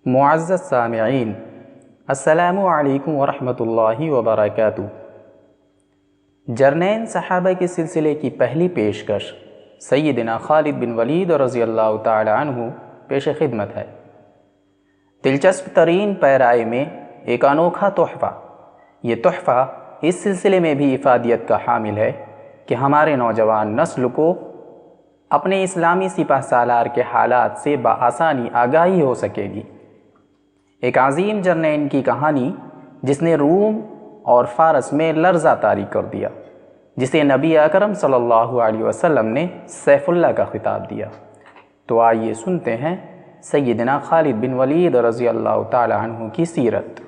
معزز سامعین، السلام علیکم ورحمۃ اللہ وبرکاتہ۔ جرنین صحابہ کے سلسلے کی پہلی پیشکش سیدنا خالد بن ولید رضی اللہ تعالی عنہ پیش خدمت ہے۔ دلچسپ ترین پیرائے میں ایک انوکھا تحفہ۔ یہ تحفہ اس سلسلے میں بھی افادیت کا حامل ہے کہ ہمارے نوجوان نسل کو اپنے اسلامی سپہ سالار کے حالات سے بآسانی آگاہی ہو سکے گی۔ ایک عظیم جرنین کی کہانی جس نے روم اور فارس میں لرزہ طاری کر دیا، جسے نبی اکرم صلی اللہ علیہ وسلم نے سیف اللہ کا خطاب دیا۔ تو آئیے سنتے ہیں سیدنا خالد بن ولید رضی اللہ تعالی عنہ کی سیرت۔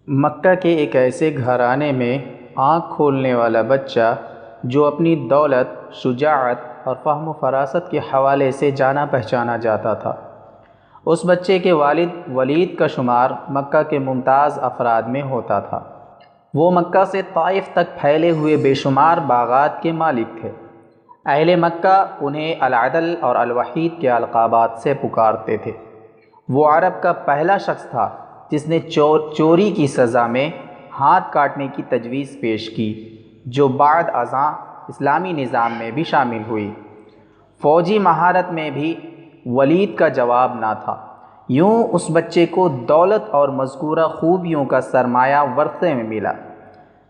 مکہ کے ایک ایسے گھرانے میں آنکھ کھولنے والا بچہ جو اپنی دولت، شجاعت اور فہم و فراست کے حوالے سے جانا پہچانا جاتا تھا۔ اس بچے کے والد ولید کا شمار مکہ کے ممتاز افراد میں ہوتا تھا۔ وہ مکہ سے طائف تک پھیلے ہوئے بے شمار باغات کے مالک تھے۔ اہل مکہ انہیں العدل اور الوحید کے القابات سے پکارتے تھے۔ وہ عرب کا پہلا شخص تھا جس نے چوری کی سزا میں ہاتھ کاٹنے کی تجویز پیش کی، جو بعد ازاں اسلامی نظام میں بھی شامل ہوئی۔ فوجی مہارت میں بھی ولید کا جواب نہ تھا۔ یوں اس بچے کو دولت اور مذکورہ خوبیوں کا سرمایہ ورثے میں ملا۔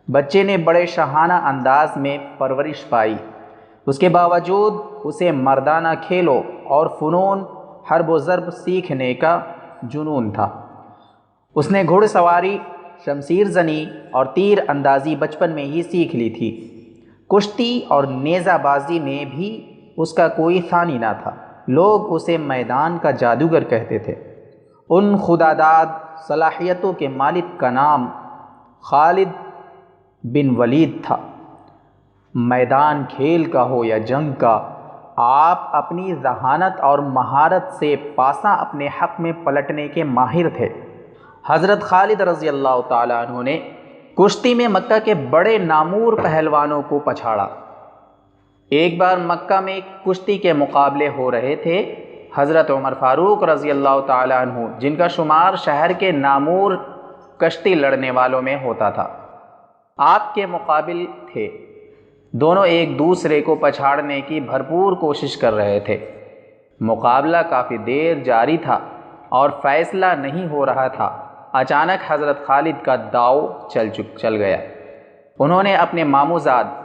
بچے نے بڑے شاہانہ انداز میں پرورش پائی۔ اس کے باوجود اسے مردانہ کھیلوں اور فنون حرب و ضرب سیکھنے کا جنون تھا۔ اس نے گھڑ سواری، شمشیر زنی اور تیر اندازی بچپن میں ہی سیکھ لی تھی۔ کشتی اور نیزہ بازی میں بھی اس کا کوئی ثانی نہ تھا۔ لوگ اسے میدان کا جادوگر کہتے تھے۔ ان خداداد صلاحیتوں کے مالک کا نام خالد بن ولید تھا۔ میدان کھیل کا ہو یا جنگ کا، آپ اپنی ذہانت اور مہارت سے پاساں اپنے حق میں پلٹنے کے ماہر تھے۔ حضرت خالد رضی اللہ تعالیٰ عنہ نے کشتی میں مکہ کے بڑے نامور پہلوانوں کو پچھاڑا۔ ایک بار مکہ میں کشتی کے مقابلے ہو رہے تھے۔ حضرت عمر فاروق رضی اللہ تعالی عنہ، جن کا شمار شہر کے نامور کشتی لڑنے والوں میں ہوتا تھا، آپ کے مقابل تھے۔ دونوں ایک دوسرے کو پچھاڑنے کی بھرپور کوشش کر رہے تھے۔ مقابلہ کافی دیر جاری تھا اور فیصلہ نہیں ہو رہا تھا۔ اچانک حضرت خالد کا داؤ چل گیا۔ انہوں نے اپنے ماموزاد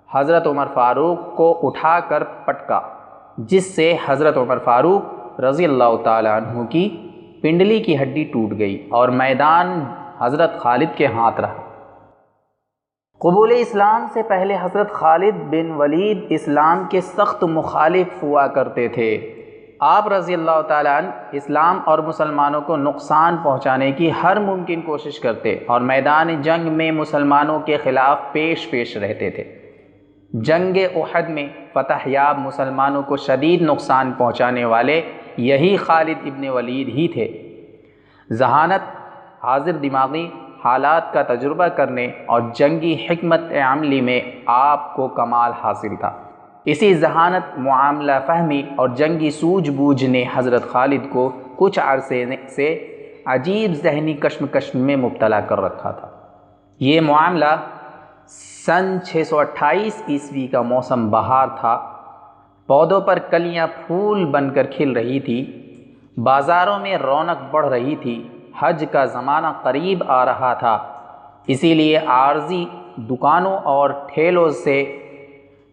حضرت عمر فاروق کو اٹھا کر پٹکا، جس سے حضرت عمر فاروق رضی اللہ تعالی عنہ کی پنڈلی کی ہڈی ٹوٹ گئی اور میدان حضرت خالد کے ہاتھ رہا۔ قبول اسلام سے پہلے حضرت خالد بن ولید اسلام کے سخت مخالف ہوا کرتے تھے۔ آپ رضی اللہ تعالیٰ عنہ اسلام اور مسلمانوں کو نقصان پہنچانے کی ہر ممکن کوشش کرتے اور میدان جنگ میں مسلمانوں کے خلاف پیش رہتے تھے۔ جنگ احد میں فتح یاب مسلمانوں کو شدید نقصان پہنچانے والے یہی خالد ابن ولید ہی تھے۔ ذہانت، حاضر دماغی، حالات کا تجربہ کرنے اور جنگی حکمت عملی میں آپ کو کمال حاصل تھا۔ اسی ذہانت، معاملہ فہمی اور جنگی سوجھ بوجھ نے حضرت خالد کو کچھ عرصے سے عجیب ذہنی کشمکش میں مبتلا کر رکھا تھا۔ یہ معاملہ سن 628 عیسوی کا موسم بہار تھا۔ پودوں پر کلیاں پھول بن کر کھل رہی تھی، بازاروں میں رونق بڑھ رہی تھی۔ حج کا زمانہ قریب آ رہا تھا، اسی لیے عارضی دکانوں اور ٹھیلوں سے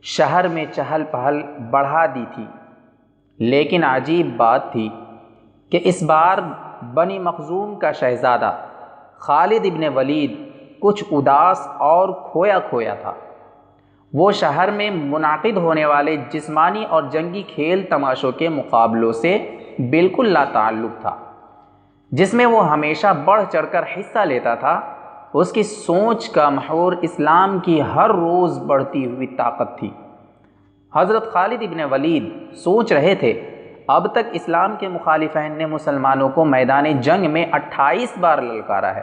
شہر میں چہل پہل بڑھا دی تھی۔ لیکن عجیب بات تھی کہ اس بار بنی مخزوم کا شہزادہ خالد ابن ولید کچھ اداس اور کھویا تھا۔ وہ شہر میں منعقد ہونے والے جسمانی اور جنگی کھیل تماشوں کے مقابلوں سے بالکل لا تعلق تھا، جس میں وہ ہمیشہ بڑھ چڑھ کر حصہ لیتا تھا۔ اس کی سوچ کا محور اسلام کی ہر روز بڑھتی ہوئی طاقت تھی۔ حضرت خالد ابن ولید سوچ رہے تھے، اب تک اسلام کے مخالفین نے مسلمانوں کو میدان جنگ میں 28 بار للکارا ہے،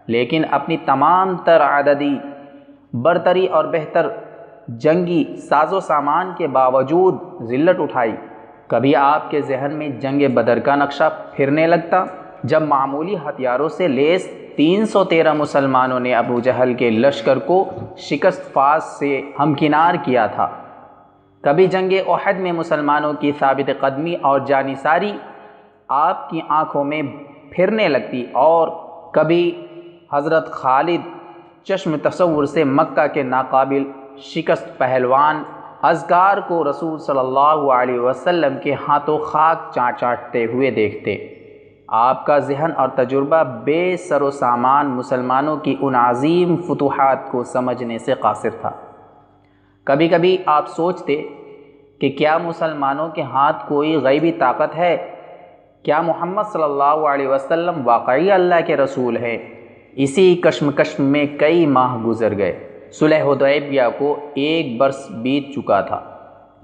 لیکن اپنی تمام تر عددی برتری اور بہتر جنگی ساز و سامان کے باوجود ذلت اٹھائی، کبھی آپ کے ذہن میں جنگ بدر کا نقشہ پھرنے لگتا، جب معمولی ہتھیاروں سے لیس 313 مسلمانوں نے ابو جہل کے لشکر کو شکست فاز سے ہمکنار کیا تھا؟ کبھی جنگ احد میں مسلمانوں کی ثابت قدمی اور جانثاری آپ کی آنکھوں میں پھرنے لگتی، اور کبھی حضرت خالد چشم تصور سے مکہ کے ناقابل شکست پہلوان اذکار کو رسول صلی اللہ علیہ وسلم کے ہاتھوں خاک چاٹتے ہوئے دیکھتے۔ آپ کا ذہن اور تجربہ بے سر و سامان مسلمانوں کی ان عظیم فتوحات کو سمجھنے سے قاصر تھا۔ کبھی کبھی آپ سوچتے کہ کیا مسلمانوں کے ہاتھ کوئی غیبی طاقت ہے؟ کیا محمد صلی اللہ علیہ وسلم واقعی اللہ کے رسول ہیں؟ اسی کشمکش میں کئی ماہ گزر گئے۔ صلح حدیبیہ کو 1 برس بیت چکا تھا۔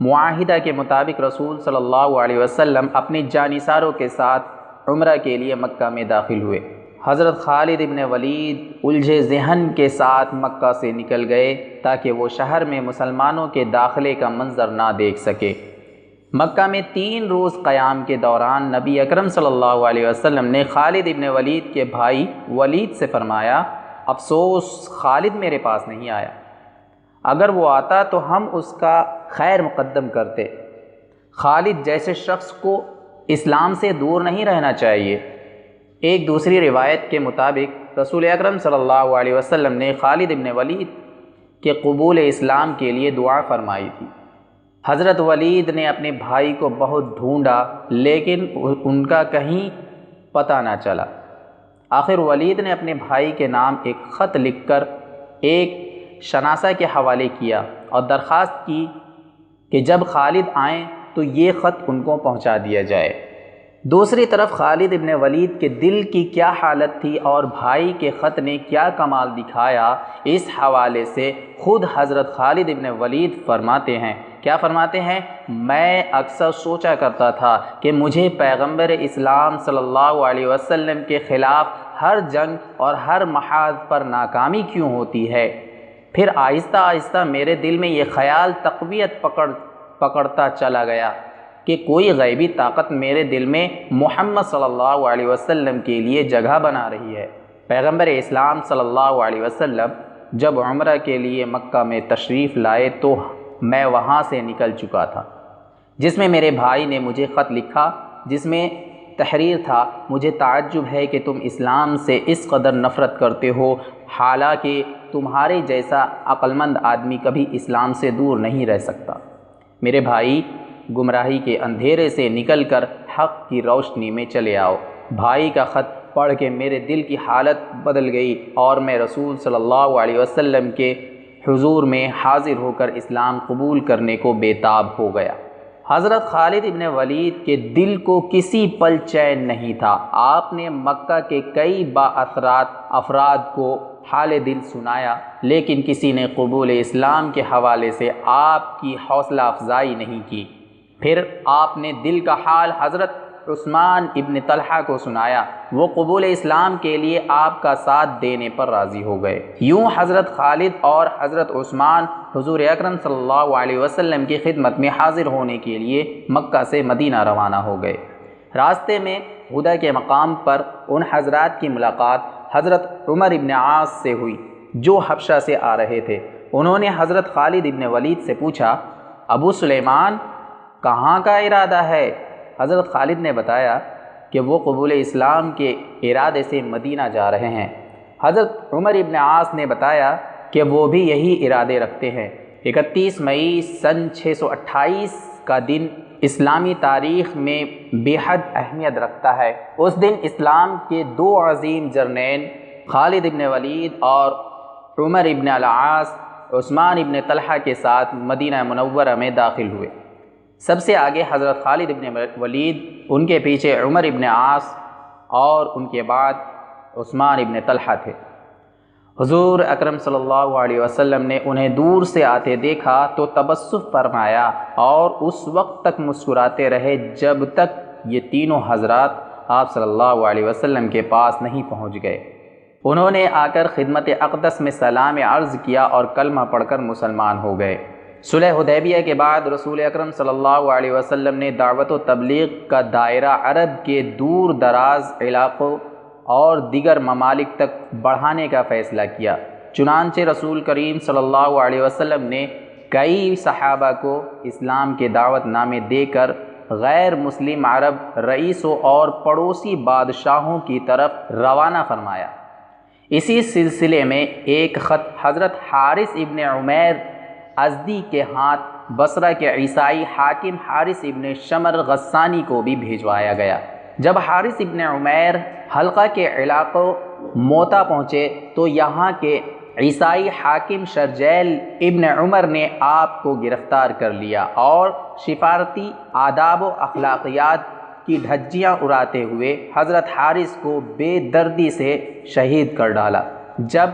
معاہدہ کے مطابق رسول صلی اللہ علیہ وسلم اپنے جانثاروں کے ساتھ عمرہ کے لیے مکہ میں داخل ہوئے۔ حضرت خالد ابن ولید الجھے ذہن کے ساتھ مکہ سے نکل گئے تاکہ وہ شہر میں مسلمانوں کے داخلے کا منظر نہ دیکھ سکے۔ مکہ میں 3 روز قیام کے دوران نبی اکرم صلی اللہ علیہ وسلم نے خالد ابن ولید کے بھائی ولید سے فرمایا، افسوس خالد میرے پاس نہیں آیا، اگر وہ آتا تو ہم اس کا خیر مقدم کرتے۔ خالد جیسے شخص کو اسلام سے دور نہیں رہنا چاہیے۔ ایک دوسری روایت کے مطابق رسول اکرم صلی اللہ علیہ وسلم نے خالد ابن ولید کے قبول اسلام کے لیے دعا فرمائی تھی۔ حضرت ولید نے اپنے بھائی کو بہت ڈھونڈا لیکن ان کا کہیں پتہ نہ چلا۔ آخر ولید نے اپنے بھائی کے نام ایک خط لکھ کر ایک شناسہ کے حوالے کیا اور درخواست کی کہ جب خالد آئیں تو یہ خط ان کو پہنچا دیا جائے۔ دوسری طرف خالد ابن ولید کے دل کی کیا حالت تھی اور بھائی کے خط نے کیا کمال دکھایا، اس حوالے سے خود حضرت خالد ابن ولید فرماتے ہیں، کیا فرماتے ہیں؟ میں اکثر سوچا کرتا تھا کہ مجھے پیغمبر اسلام صلی اللہ علیہ وسلم کے خلاف ہر جنگ اور ہر محاذ پر ناکامی کیوں ہوتی ہے۔ پھر آہستہ آہستہ میرے دل میں یہ خیال تقویت پکڑتا چلا گیا کہ کوئی غیبی طاقت میرے دل میں محمد صلی اللہ علیہ وسلم کے لیے جگہ بنا رہی ہے۔ پیغمبر اسلام صلی اللہ علیہ وسلم جب عمرہ کے لیے مکہ میں تشریف لائے تو میں وہاں سے نکل چکا تھا، جس میں میرے بھائی نے مجھے خط لکھا جس میں تحریر تھا، مجھے تعجب ہے کہ تم اسلام سے اس قدر نفرت کرتے ہو، حالانکہ تمہارے جیسا عقل مند آدمی کبھی اسلام سے دور نہیں رہ سکتا۔ میرے بھائی، گمراہی کے اندھیرے سے نکل کر حق کی روشنی میں چلے آؤ۔ بھائی کا خط پڑھ کے میرے دل کی حالت بدل گئی اور میں رسول صلی اللہ علیہ وسلم کے حضور میں حاضر ہو کر اسلام قبول کرنے کو بےتاب ہو گیا۔ حضرت خالد ابن ولید کے دل کو کسی پل چین نہیں تھا۔ آپ نے مکہ کے کئی بااثرات افراد کو حال دل سنایا، لیکن کسی نے قبول اسلام کے حوالے سے آپ کی حوصلہ افزائی نہیں کی۔ پھر آپ نے دل کا حال حضرت عثمان ابن طلحہ کو سنایا، وہ قبول اسلام کے لیے آپ کا ساتھ دینے پر راضی ہو گئے۔ یوں حضرت خالد اور حضرت عثمان حضور اکرم صلی اللہ علیہ وسلم کی خدمت میں حاضر ہونے کے لیے مکہ سے مدینہ روانہ ہو گئے۔ راستے میں ہدیٰ کے مقام پر ان حضرات کی ملاقات حضرت عمر ابن عاص سے ہوئی جو حبشہ سے آ رہے تھے۔ انہوں نے حضرت خالد ابن ولید سے پوچھا، ابو سلیمان کہاں کا ارادہ ہے؟ حضرت خالد نے بتایا کہ وہ قبول اسلام کے ارادے سے مدینہ جا رہے ہیں۔ حضرت عمر ابن عاص نے بتایا کہ وہ بھی یہی ارادے رکھتے ہیں۔ 31 مئی سن 628 کا دن اسلامی تاریخ میں بے حد اہمیت رکھتا ہے۔ اس دن اسلام کے 2 عظیم جرنیل خالد ابن ولید اور عمر ابن العاص عثمان ابن طلحہ کے ساتھ مدینہ منورہ میں داخل ہوئے۔ سب سے آگے حضرت خالد ابن ولید، ان کے پیچھے عمر ابن عاص اور ان کے بعد عثمان ابن طلحہ تھے۔ حضور اکرم صلی اللہ علیہ وسلم نے انہیں دور سے آتے دیکھا تو تبسم فرمایا اور اس وقت تک مسکراتے رہے جب تک یہ تینوں حضرات آپ صلی اللہ علیہ وسلم کے پاس نہیں پہنچ گئے۔ انہوں نے آ کر خدمت اقدس میں سلام عرض کیا اور کلمہ پڑھ کر مسلمان ہو گئے۔ صلح حدیبیہ کے بعد رسول اکرم صلی اللہ علیہ وسلم نے دعوت و تبلیغ کا دائرہ عرب کے دور دراز علاقوں اور دیگر ممالک تک بڑھانے کا فیصلہ کیا۔ چنانچہ رسول کریم صلی اللہ علیہ وسلم نے کئی صحابہ کو اسلام کے دعوت نامے دے کر غیر مسلم عرب رئیسوں اور پڑوسی بادشاہوں کی طرف روانہ فرمایا۔ اسی سلسلے میں ایک خط حضرت حارث ابن عمیر ازدی کے ہاتھ بصرہ کے عیسائی حاکم حارث ابن شمر غسانی کو بھی بھیجوایا گیا۔ جب حارث ابن عمیر حلقہ کے علاقوں موتا پہنچے تو یہاں کے عیسائی حاکم شرجیل ابن عمر نے آپ کو گرفتار کر لیا اور سفارتی آداب و اخلاقیات کی دھجیاں اڑاتے ہوئے حضرت حارث کو بے دردی سے شہید کر ڈالا۔ جب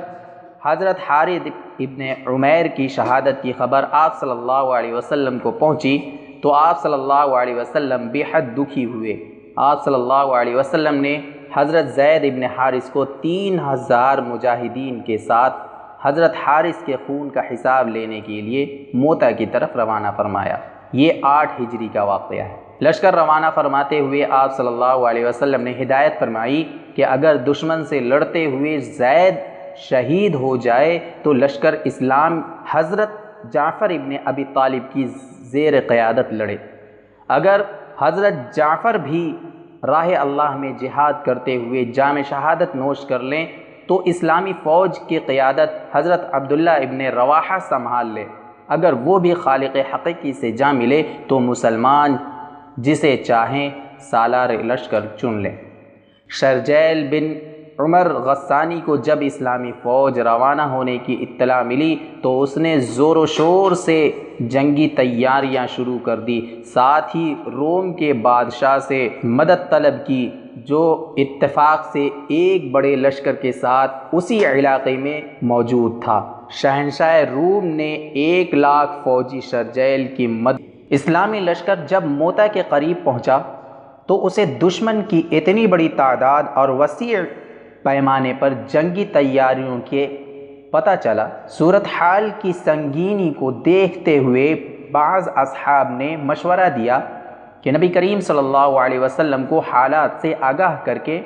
حضرت حارث ابن عمیر کی شہادت کی خبر آپ صلی اللہ علیہ وسلم کو پہنچی تو آپ صلی اللہ علیہ وسلم بے حد دکھی ہوئے۔ آپ صلی اللہ علیہ وسلم نے حضرت زید ابن حارث کو 3000 مجاہدین کے ساتھ حضرت حارث کے خون کا حساب لینے کے لیے موتا کی طرف روانہ فرمایا۔ یہ 8 ہجری کا واقعہ ہے۔ لشکر روانہ فرماتے ہوئے آپ صلی اللہ علیہ وسلم نے ہدایت فرمائی کہ اگر دشمن سے لڑتے ہوئے زید شہید ہو جائے تو لشکر اسلام حضرت جعفر ابن ابی طالب کی زیر قیادت لڑے۔ اگر حضرت جعفر بھی راہ اللہ میں جہاد کرتے ہوئے جام شہادت نوش کر لیں تو اسلامی فوج کی قیادت حضرت عبداللہ ابن رواحہ سنبھال لے۔ اگر وہ بھی خالق حقیقی سے جا ملے تو مسلمان جسے چاہیں سالار لشکر چن لیں۔ شرجیل بن عمر غسانی کو جب اسلامی فوج روانہ ہونے کی اطلاع ملی تو اس نے زور و شور سے جنگی تیاریاں شروع کر دی، ساتھ ہی روم کے بادشاہ سے مدد طلب کی جو اتفاق سے ایک بڑے لشکر کے ساتھ اسی علاقے میں موجود تھا۔ شہنشاہ روم نے 1,00,000 فوجی شرجیل کی مدد۔ اسلامی لشکر جب موتا کے قریب پہنچا تو اسے دشمن کی اتنی بڑی تعداد اور وسیع پیمانے پر جنگی تیاریوں کے پتہ چلا۔ صورتحال کی سنگینی کو دیکھتے ہوئے بعض اصحاب نے مشورہ دیا کہ نبی کریم صلی اللہ علیہ وسلم کو حالات سے آگاہ کر کے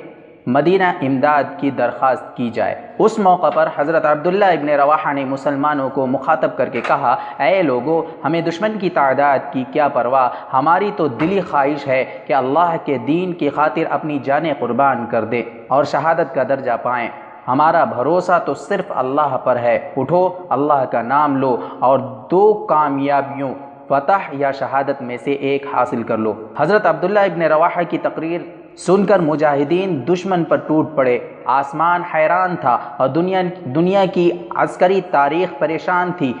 مدینہ امداد کی درخواست کی جائے۔ اس موقع پر حضرت عبداللہ ابن رواحہ نے مسلمانوں کو مخاطب کر کے کہا، اے لوگو، ہمیں دشمن کی تعداد کی کیا پرواہ، ہماری تو دلی خواہش ہے کہ اللہ کے دین کی خاطر اپنی جانیں قربان کر دیں اور شہادت کا درجہ پائیں۔ ہمارا بھروسہ تو صرف اللہ پر ہے، اٹھو، اللہ کا نام لو اور 2 کامیابیوں، فتح یا شہادت میں سے ایک حاصل کر لو۔ حضرت عبداللہ ابن رواحہ کی تقریر سن کر مجاہدین دشمن پر ٹوٹ پڑے۔ آسمان حیران تھا اور دنیا کی عسکری تاریخ پریشان تھی۔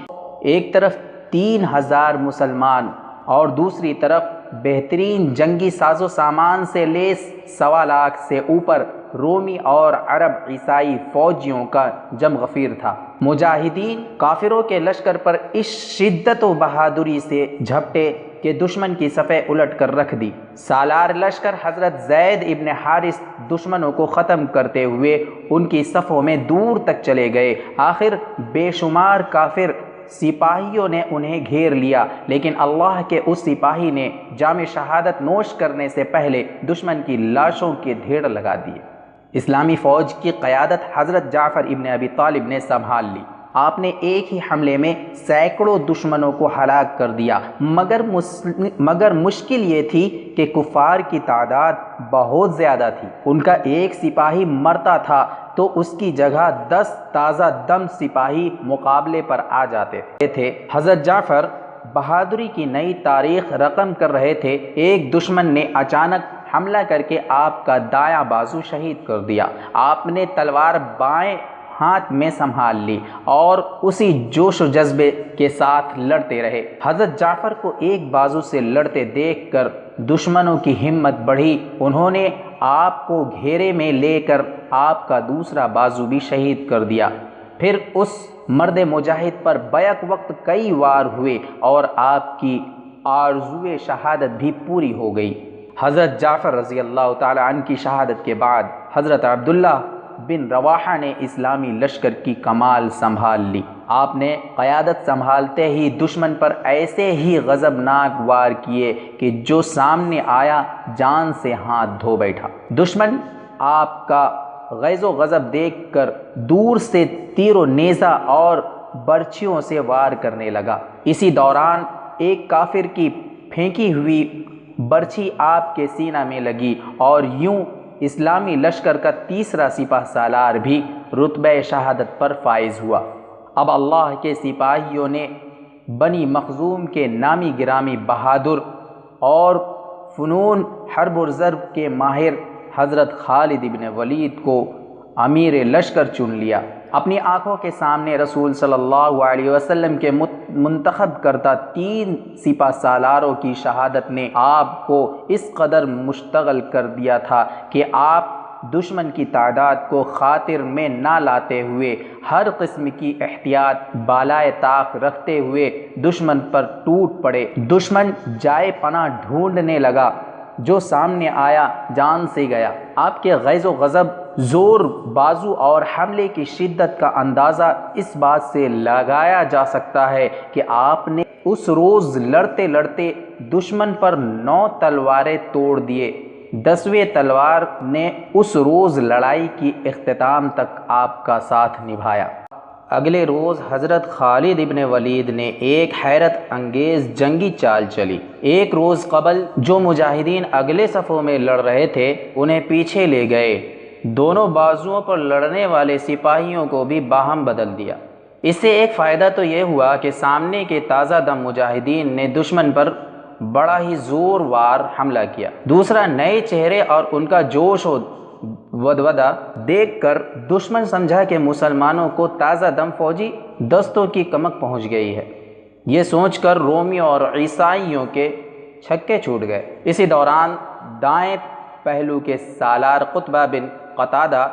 ایک طرف 3000 مسلمان اور دوسری طرف بہترین جنگی ساز و سامان سے لیس 1,00,000 سے اوپر رومی اور عرب عیسائی فوجیوں کا جم غفیر تھا۔ مجاہدین کافروں کے لشکر پر اس شدت و بہادری سے جھپٹے کہ دشمن کی صفیں الٹ کر رکھ دی۔ سالار لشکر حضرت زید ابن حارث دشمنوں کو ختم کرتے ہوئے ان کی صفوں میں دور تک چلے گئے۔ آخر بے شمار کافر سپاہیوں نے انہیں گھیر لیا، لیکن اللہ کے اس سپاہی نے جام شہادت نوش کرنے سے پہلے دشمن کی لاشوں کے ڈھیر لگا دیے۔ اسلامی فوج کی قیادت حضرت جعفر ابن ابی طالب نے سنبھال لی۔ آپ نے ایک ہی حملے میں سینکڑوں دشمنوں کو ہلاک کر دیا، مگر مشکل یہ تھی کہ کفار کی تعداد بہت زیادہ تھی۔ ان کا ایک سپاہی مرتا تھا تو اس کی جگہ 10 تازہ دم سپاہی مقابلے پر آ جاتے تھے۔ حضرت جعفر بہادری کی نئی تاریخ رقم کر رہے تھے، ایک دشمن نے اچانک حملہ کر کے آپ کا دایاں بازو شہید کر دیا۔ آپ نے تلوار بائیں ہاتھ میں سنبھال لی اور اسی جوش و جذبے کے ساتھ لڑتے رہے۔ حضرت جعفر کو ایک بازو سے لڑتے دیکھ کر دشمنوں کی ہمت بڑھی۔ انہوں نے آپ کو گھیرے میں لے کر آپ کا دوسرا بازو بھی شہید کر دیا۔ پھر اس مرد مجاہد پر بیک وقت کئی وار ہوئے اور آپ کی آرزوئے شہادت بھی پوری ہو گئی۔ حضرت جعفر رضی اللہ تعالی عنہ کی شہادت کے بعد حضرت عبداللہ بن رواحہ نے اسلامی لشکر کی کمال سنبھال لی۔ آپ نے قیادت سنبھالتے ہی دشمن پر ایسے ہی غضبناک وار کیے کہ جو سامنے آیا جان سے ہاتھ دھو بیٹھا۔ دشمن آپ کا غیظ و غضب دیکھ کر دور سے تیر و نیزہ اور برچھیوں سے وار کرنے لگا۔ اسی دوران ایک کافر کی پھینکی ہوئی برچھی آپ کے سینہ میں لگی اور یوں اسلامی لشکر کا تیسرا سپہ سالار بھی رتبہ شہادت پر فائز ہوا۔ اب اللہ کے سپاہیوں نے بنی مخزوم کے نامی گرامی بہادر اور فنون حرب و ضرب کے ماہر حضرت خالد بن ولید کو امیر لشکر چن لیا۔ اپنی آنکھوں کے سامنے رسول صلی اللہ علیہ وسلم کے منتخب کردہ 3 سپہ سالاروں کی شہادت نے آپ کو اس قدر مشتغل کر دیا تھا کہ آپ دشمن کی تعداد کو خاطر میں نہ لاتے ہوئے ہر قسم کی احتیاط بالائے طاق رکھتے ہوئے دشمن پر ٹوٹ پڑے۔ دشمن جائے پناہ ڈھونڈنے لگا، جو سامنے آیا جان سے گیا۔ آپ کے غیظ و غضب، زور بازو اور حملے کی شدت کا اندازہ اس بات سے لگایا جا سکتا ہے کہ آپ نے اس روز لڑتے لڑتے دشمن پر 9 تلواریں توڑ دیے۔ 10ویں تلوار نے اس روز لڑائی کی اختتام تک آپ کا ساتھ نبھایا۔ اگلے روز حضرت خالد ابن ولید نے ایک حیرت انگیز جنگی چال چلی۔ ایک روز قبل جو مجاہدین اگلے صفوں میں لڑ رہے تھے انہیں پیچھے لے گئے، دونوں بازوؤں پر لڑنے والے سپاہیوں کو بھی باہم بدل دیا۔ اس سے ایک فائدہ تو یہ ہوا کہ سامنے کے تازہ دم مجاہدین نے دشمن پر بڑا ہی زور وار حملہ کیا۔ دوسرا، نئے چہرے اور ان کا جوش و ودودہ دیکھ کر دشمن سمجھا کہ مسلمانوں کو تازہ دم فوجی دستوں کی کمک پہنچ گئی ہے۔ یہ سوچ کر رومیوں اور عیسائیوں کے چھکے چھوٹ گئے۔ اسی دوران دائیں پہلو کے سالار قطبہ بن قتادہ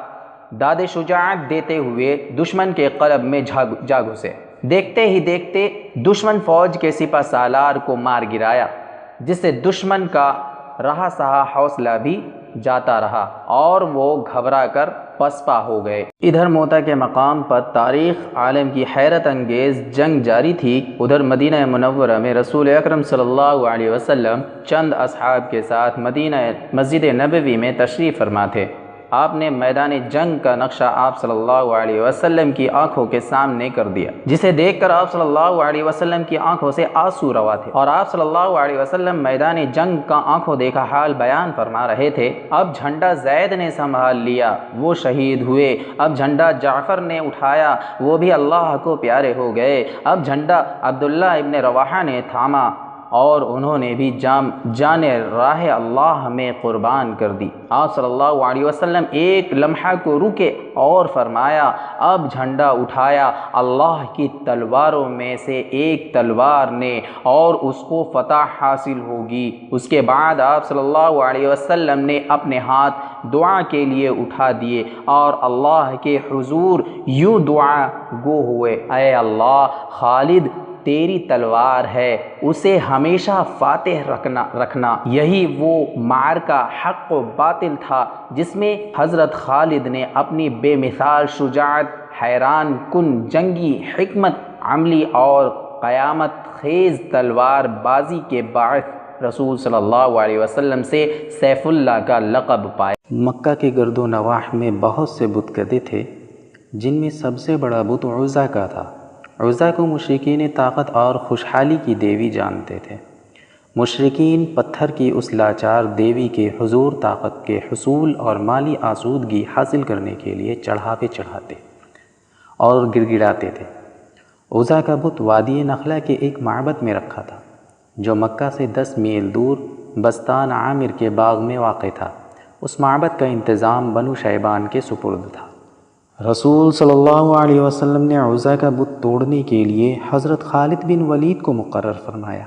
داد شجاعت دیتے ہوئے دشمن کے قلب میں جا گھسے۔ دیکھتے ہی دیکھتے دشمن فوج کے سپہ سالار کو مار گرایا، جس سے دشمن کا رہا سہا حوصلہ بھی جاتا رہا اور وہ گھبرا کر پسپا ہو گئے۔ ادھر موتا کے مقام پر تاریخ عالم کی حیرت انگیز جنگ جاری تھی، ادھر مدینہ منورہ میں رسول اکرم صلی اللہ علیہ وسلم چند اصحاب کے ساتھ مسجد نبوی میں تشریف فرما تھے۔ آپ نے میدان جنگ کا نقشہ آپ صلی اللہ علیہ وسلم کی آنکھوں کے سامنے کر دیا، جسے دیکھ کر آپ صلی اللہ علیہ وسلم کی آنکھوں سے آنسو روا تھے، اور آپ صلی اللہ علیہ وسلم میدان جنگ کا آنکھوں دیکھا حال بیان فرما رہے تھے۔ اب جھنڈا زید نے سنبھال لیا، وہ شہید ہوئے۔ اب جھنڈا جعفر نے اٹھایا، وہ بھی اللہ کو پیارے ہو گئے۔ اب جھنڈا عبداللہ ابن رواحہ نے تھاما اور انہوں نے بھی جان راہ اللہ میں قربان کر دی۔ آپ صلی اللہ علیہ وسلم ایک لمحہ کو رکے اور فرمایا، اب جھنڈا اٹھایا اللہ کی تلواروں میں سے ایک تلوار نے اور اس کو فتح حاصل ہوگی۔ اس کے بعد آپ صلی اللہ علیہ وسلم نے اپنے ہاتھ دعا کے لیے اٹھا دیے اور اللہ کے حضور یوں دعا گو ہوئے، اے اللہ، خالد تیری تلوار ہے، اسے ہمیشہ فاتح رکھنا۔ یہی وہ معرکہ حق و باطل تھا جس میں حضرت خالد نے اپنی بے مثال شجاعت، حیران کن جنگی حکمت عملی اور قیامت خیز تلوار بازی کے باعث رسول صلی اللہ علیہ وسلم سے سیف اللہ کا لقب پایا۔ مکہ کے گرد و نواح میں بہت سے بت کدے تھے، جن میں سب سے بڑا بت عزا کا تھا۔ عزا کو مشرکین طاقت اور خوشحالی کی دیوی جانتے تھے۔ مشرکین پتھر کی اس لاچار دیوی کے حضور طاقت کے حصول اور مالی آسودگی حاصل کرنے کے لیے چڑھاوے چڑھاتے اور گڑگڑاتے تھے۔ عزا کا بت وادی نخلا کے ایک معبد میں رکھا تھا، جو مکہ سے 10 میل دور بستان عامر کے باغ میں واقع تھا۔ اس معبد کا انتظام بنو شیبان کے سپرد تھا۔ رسول صلی اللہ علیہ وسلم نے عزا کا بت توڑنے کے لیے حضرت خالد بن ولید کو مقرر فرمایا۔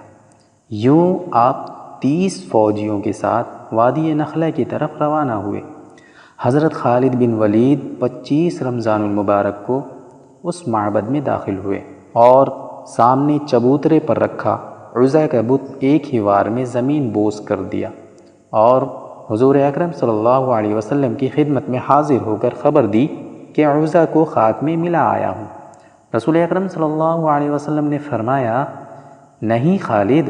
یوں آپ 30 فوجیوں کے ساتھ وادی نخلا کی طرف روانہ ہوئے۔ حضرت خالد بن ولید 25 رمضان المبارک کو اس معبد میں داخل ہوئے اور سامنے چبوترے پر رکھا عزا کا بت ایک ہی وار میں زمین بوس کر دیا اور حضور اکرم صلی اللہ علیہ وسلم کی خدمت میں حاضر ہو کر خبر دی کہ عزا کو خاک میں ملا آیا ہوں۔ رسول اکرم صلی اللہ علیہ وسلم نے فرمایا، نہیں خالد،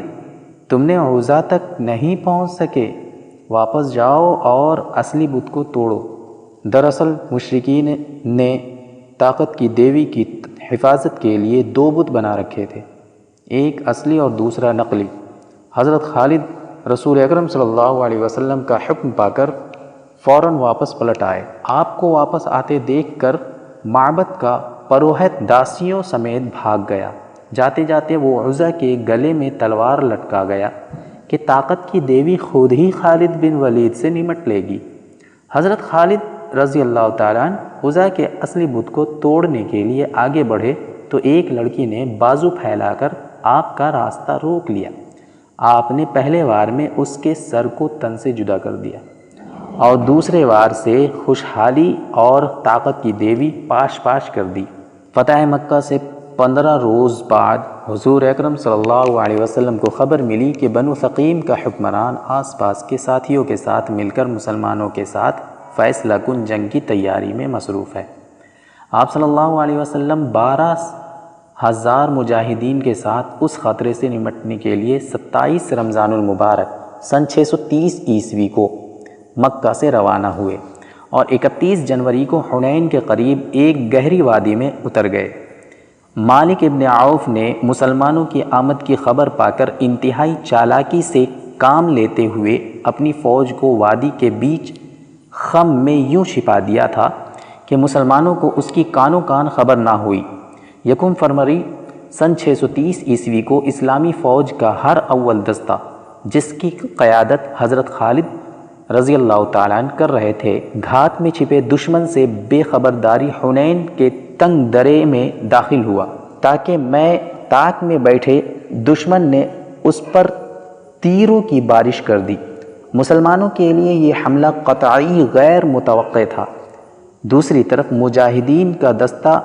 تم نے عزا تک نہیں پہنچ سکے، واپس جاؤ اور اصلی بت کو توڑو۔ دراصل مشرکین نے طاقت کی دیوی کی حفاظت کے لیے 2 بت بنا رکھے تھے، ایک اصلی اور دوسرا نقلی۔ حضرت خالد رسول اکرم صلی اللہ علیہ وسلم کا حکم پا کر فوراً واپس پلٹ آئے۔ آپ کو واپس آتے دیکھ کر معبد کا پروہت داسیوں سمیت بھاگ گیا۔ جاتے جاتے وہ عزا کے گلے میں تلوار لٹکا گیا کہ طاقت کی دیوی خود ہی خالد بن ولید سے نمٹ لے گی۔ حضرت خالد رضی اللہ تعالیٰ عنہ عزا کے اصلی بت کو توڑنے کے لیے آگے بڑھے تو ایک لڑکی نے بازو پھیلا کر آپ کا راستہ روک لیا۔ آپ نے پہلے وار میں اس کے سر کو تن سے جدا کر دیا اور دوسرے وار سے خوشحالی اور طاقت کی دیوی پاش پاش کر دی۔ فتح مکہ سے 15 روز بعد حضور اکرم صلی اللہ علیہ وسلم کو خبر ملی کہ بنو ثقیم کا حکمران آس پاس کے ساتھیوں کے ساتھ مل کر مسلمانوں کے ساتھ فیصلہ کن جنگ کی تیاری میں مصروف ہے۔ آپ صلی اللہ علیہ وسلم 12,000 مجاہدین کے ساتھ اس خطرے سے نمٹنے کے لیے 27 رمضان المبارک سن 630 عیسوی کو مکہ سے روانہ ہوئے اور 31 جنوری کو حنین کے قریب ایک گہری وادی میں اتر گئے۔ مالک ابن عوف نے مسلمانوں کی آمد کی خبر پا کر انتہائی چالاکی سے کام لیتے ہوئے اپنی فوج کو وادی کے بیچ خم میں یوں چھپا دیا تھا کہ مسلمانوں کو اس کی کانوں کان خبر نہ ہوئی۔ 1 فروری سن 630 عیسوی کو اسلامی فوج کا ہر اول دستہ، جس کی قیادت حضرت خالد رضی اللہ تعالیٰ عنہ کر رہے تھے، گھات میں چھپے دشمن سے بے خبرداری حنین کے تنگ درے میں داخل ہوا تاکہ میں طاق میں بیٹھے دشمن نے اس پر تیروں کی بارش کر دی۔ مسلمانوں کے لیے یہ حملہ قطعی غیر متوقع تھا۔ دوسری طرف مجاہدین کا دستہ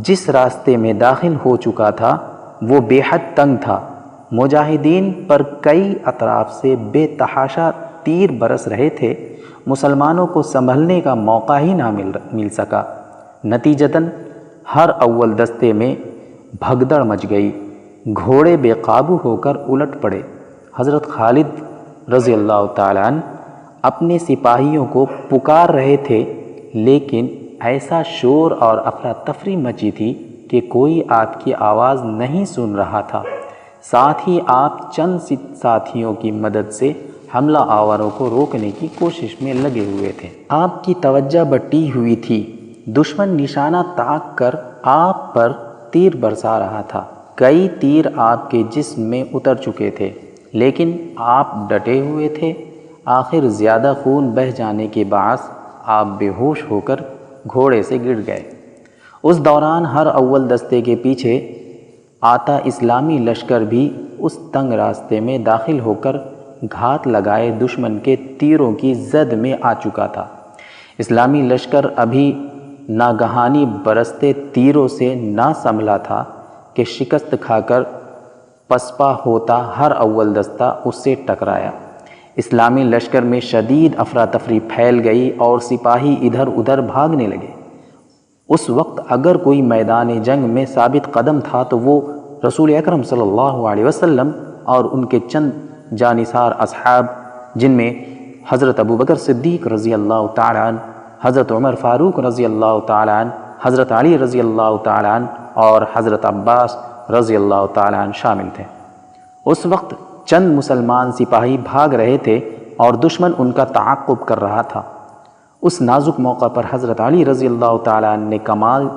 جس راستے میں داخل ہو چکا تھا وہ بے حد تنگ تھا۔ مجاہدین پر کئی اطراف سے بے تحاشا تیر برس رہے تھے، مسلمانوں کو سنبھلنے کا موقع ہی نہ مل سکا۔ نتیجتاً ہر اول دستے میں بھگدڑ مچ گئی، گھوڑے بے قابو ہو کر الٹ پڑے۔ حضرت خالد رضی اللہ تعالیٰ عنہ اپنے سپاہیوں کو پکار رہے تھے، لیکن ایسا شور اور افراتفری مچی تھی کہ کوئی آپ کی آواز نہیں سن رہا تھا۔ ساتھ ہی آپ چند ساتھیوں کی مدد سے حملہ آوروں کو روکنے کی کوشش میں لگے ہوئے تھے۔ آپ کی توجہ بٹی ہوئی تھی، دشمن نشانہ تاک کر آپ پر تیر برسا رہا تھا۔ کئی تیر آپ کے جسم میں اتر چکے تھے، لیکن آپ ڈٹے ہوئے تھے۔ آخر زیادہ خون بہہ جانے کے باعث آپ بے ہوش ہو کر گھوڑے سے گر گئے۔ اس دوران ہر اول دستے کے پیچھے آتا اسلامی لشکر بھی اس تنگ راستے میں داخل ہو کر گھات لگائے دشمن کے تیروں کی زد میں آ چکا تھا۔ اسلامی لشکر ابھی ناگہانی برستے تیروں سے نہ سنبھلا تھا کہ شکست کھا کر پسپا ہوتا ہر اول دستہ اس سے ٹکرایا۔ اسلامی لشکر میں شدید افراتفری پھیل گئی اور سپاہی ادھر ادھر بھاگنے لگے۔ اس وقت اگر کوئی میدان جنگ میں ثابت قدم تھا تو وہ رسول اکرم صلی اللہ علیہ وسلم اور ان کے چند جانثار اصحاب، جن میں حضرت ابوبکر صدیق رضی اللہ تعالیٰ عنہ، حضرت عمر فاروق رضی اللہ تعالیٰ عنہ، حضرت علی رضی اللہ تعالیٰ عنہ اور حضرت عباس رضی اللہ تعالیٰ عنہ شامل تھے۔ اس وقت چند مسلمان سپاہی بھاگ رہے تھے اور دشمن ان کا تعاقب کر رہا تھا۔ اس نازک موقع پر حضرت علی رضی اللہ تعالیٰ عنہ نے کمال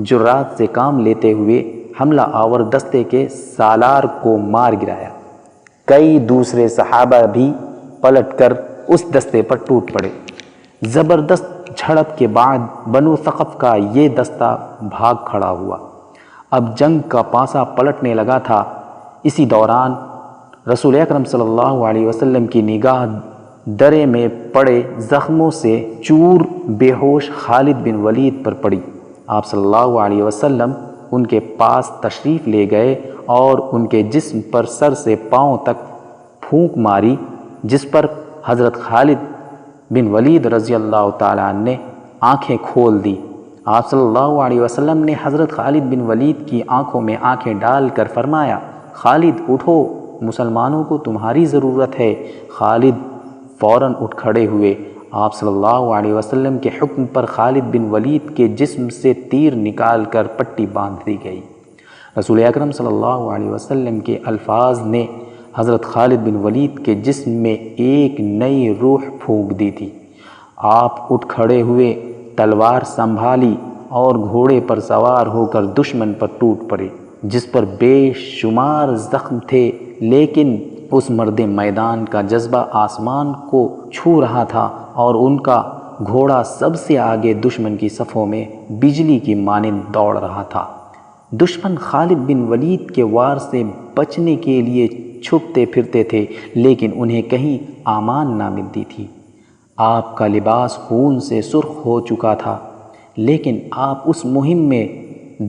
جرات سے کام لیتے ہوئے حملہ آور دستے کے سالار کو مار گرایا۔ کئی دوسرے صحابہ بھی پلٹ کر اس دستے پر ٹوٹ پڑے۔ زبردست جھڑپ کے بعد بنو ثقف کا یہ دستہ بھاگ کھڑا ہوا۔ اب جنگ کا پانسا پلٹنے لگا تھا۔ اسی دوران رسول اکرم صلی اللہ علیہ وسلم کی نگاہ درے میں پڑے زخموں سے چور بے ہوش خالد بن ولید پر پڑی۔ آپ صلی اللہ علیہ وسلم ان کے پاس تشریف لے گئے اور ان کے جسم پر سر سے پاؤں تک پھونک ماری، جس پر حضرت خالد بن ولید رضی اللہ تعالیٰ عنہ نے آنکھیں کھول دی۔ آپ صلی اللہ علیہ وسلم نے حضرت خالد بن ولید کی آنکھوں میں آنکھیں ڈال کر فرمایا، خالد اٹھو، مسلمانوں کو تمہاری ضرورت ہے۔ خالد فوراً اٹھ کھڑے ہوئے۔ آپ صلی اللہ علیہ وسلم کے حکم پر خالد بن ولید کے جسم سے تیر نکال کر پٹی باندھ دی گئی۔ رسول اکرم صلی اللہ علیہ وسلم کے الفاظ نے حضرت خالد بن ولید کے جسم میں ایک نئی روح پھونک دی تھی۔ آپ اٹھ کھڑے ہوئے، تلوار سنبھالی اور گھوڑے پر سوار ہو کر دشمن پر ٹوٹ پڑے، جس پر بے شمار زخم تھے، لیکن اس مرد میدان کا جذبہ آسمان کو چھو رہا تھا اور ان کا گھوڑا سب سے آگے دشمن کی صفوں میں بجلی کی مانند دوڑ رہا تھا۔ دشمن خالد بن ولید کے وار سے بچنے کے لیے چھپتے پھرتے تھے، لیکن انہیں کہیں امان نہ ملتی تھی۔ آپ کا لباس خون سے سرخ ہو چکا تھا، لیکن آپ اس مہم میں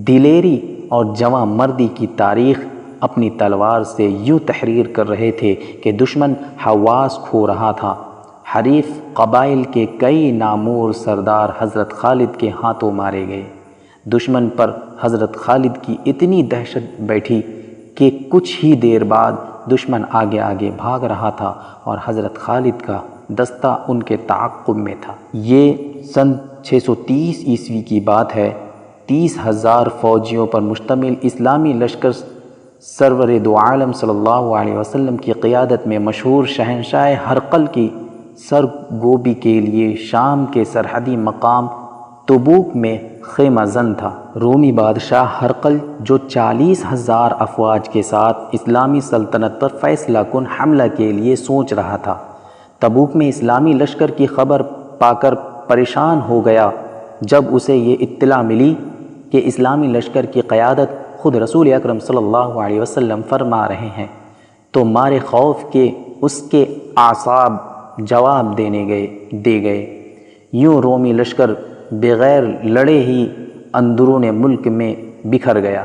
دلیری اور جواں مردی کی تاریخ اپنی تلوار سے یوں تحریر کر رہے تھے کہ دشمن حواس کھو رہا تھا۔ حریف قبائل کے کئی نامور سردار حضرت خالد کے ہاتھوں مارے گئے۔ دشمن پر حضرت خالد کی اتنی دہشت بیٹھی کہ کچھ ہی دیر بعد دشمن آگے آگے بھاگ رہا تھا اور حضرت خالد کا دستہ ان کے تعاقب میں تھا۔ یہ سن 630 عیسوی کی بات ہے۔ 30,000 فوجیوں پر مشتمل اسلامی لشکر سرور دو عالم صلی اللہ علیہ وسلم کی قیادت میں مشہور شہنشاہ ہرقل کی سرگوبی کے لیے شام کے سرحدی مقام تبوک میں خیمہ زن تھا۔ رومی بادشاہ ہرقل جو 40,000 افواج کے ساتھ اسلامی سلطنت پر فیصلہ کن حملہ کے لیے سوچ رہا تھا، تبوک میں اسلامی لشکر کی خبر پا کر پریشان ہو گیا۔ جب اسے یہ اطلاع ملی کہ اسلامی لشکر کی قیادت خود رسول اکرم صلی اللہ علیہ وسلم فرما رہے ہیں، تو مارے خوف کے اس کے اعصاب جواب دے گئے۔ یوں رومی لشکر بغیر لڑے ہی اندرون ملک میں بکھر گیا۔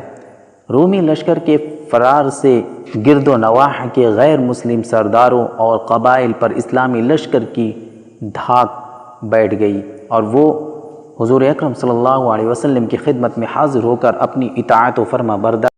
رومی لشکر کے فرار سے گرد و نواح کے غیر مسلم سرداروں اور قبائل پر اسلامی لشکر کی دھاک بیٹھ گئی، اور وہ حضور اکرم صلی اللہ علیہ وسلم کی خدمت میں حاضر ہو کر اپنی اطاعت و فرما برداری